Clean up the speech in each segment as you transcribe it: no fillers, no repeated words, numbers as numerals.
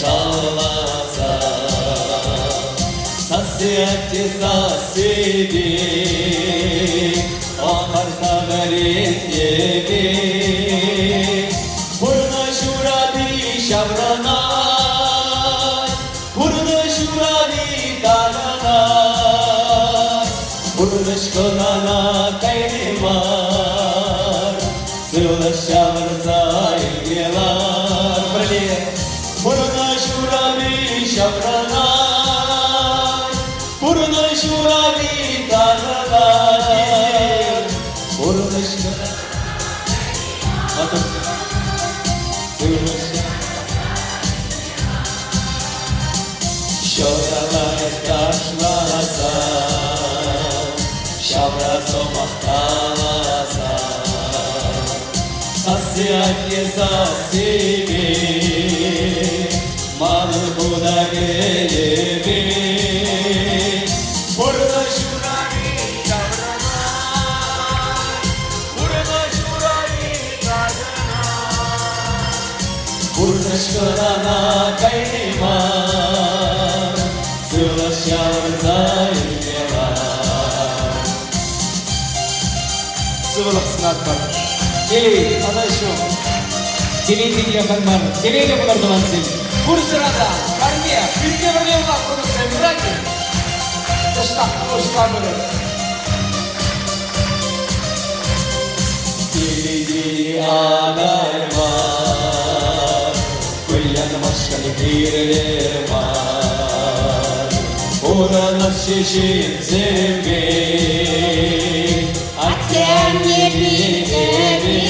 sağlasa Sasiyeti sasidi Akarsa verit yebi Burna şurabi şavranay Burna şurabi taranay Burna şkolana kayni var Sıvla şavrsa ilgiler Burna şurabi şavranay Burna şurabi taranay Burna şkolana Şoralar taşlasa Şavra somaktalasa Sasiyatye sasibi Malhuda gelebi Burada şurayı kavranar Burada şurayı kavranar Burada şurana kaymar Sıvlaşar zayıflar Sıvılaksınlar var. Gelin, adaşım. Gelin yapanlar. Gelin yapılar dumansın. Bu sırada karmiye, ülke veriyorlar bunu sevdirakı. Dıştak kuşlar böyle. Dili ağlar var Kulyan başkanı birler var Oralar şişin zevki Atken yebileri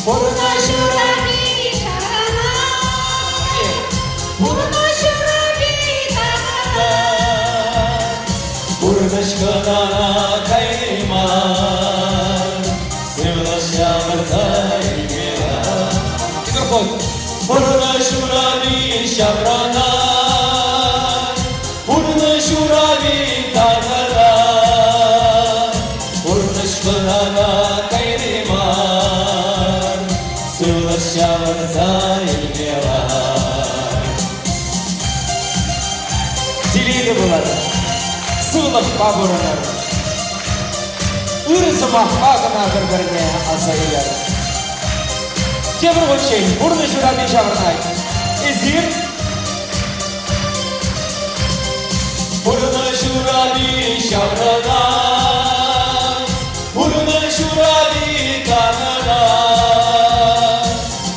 Burada şurabi taranay Burada şurabi taranay Burada şkolana kaymar Sıvlaşamır saygılar Mikrofon. Burada şurabi şavranay Burada şurabi taranay Burada şkolana kaymar Sıvlaşamır saygılar Diliydi bunları. Sıvılaşıp ağırlar. Ürüsü mahkakına birbirine asayılar. Cebir uçayım. Burada şurabi şavranay. İzir. Burada şurabi şavranay Burada şurabi taranay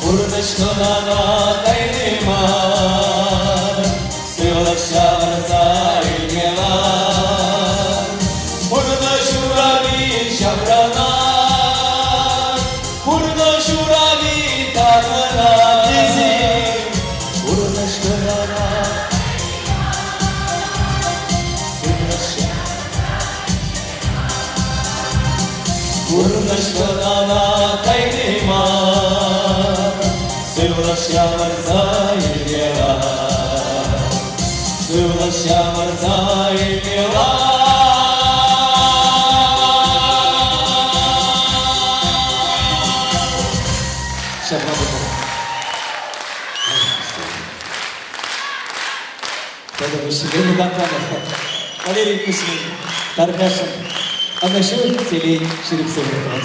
Burada şkolana kaymar Sıvlaşar saygılar Burada şurabi şavranay Burada şurabi taranay Burada şkolana Burada şkolana kaymar Sıvlaşamır saygılar Sıvlaşamır saygılar Şaka bu. Tabii bu şimdi buradan tanıdık. Valery Kusmin. Kardeşim. Anlaşılır. Seni şirip seviyorum.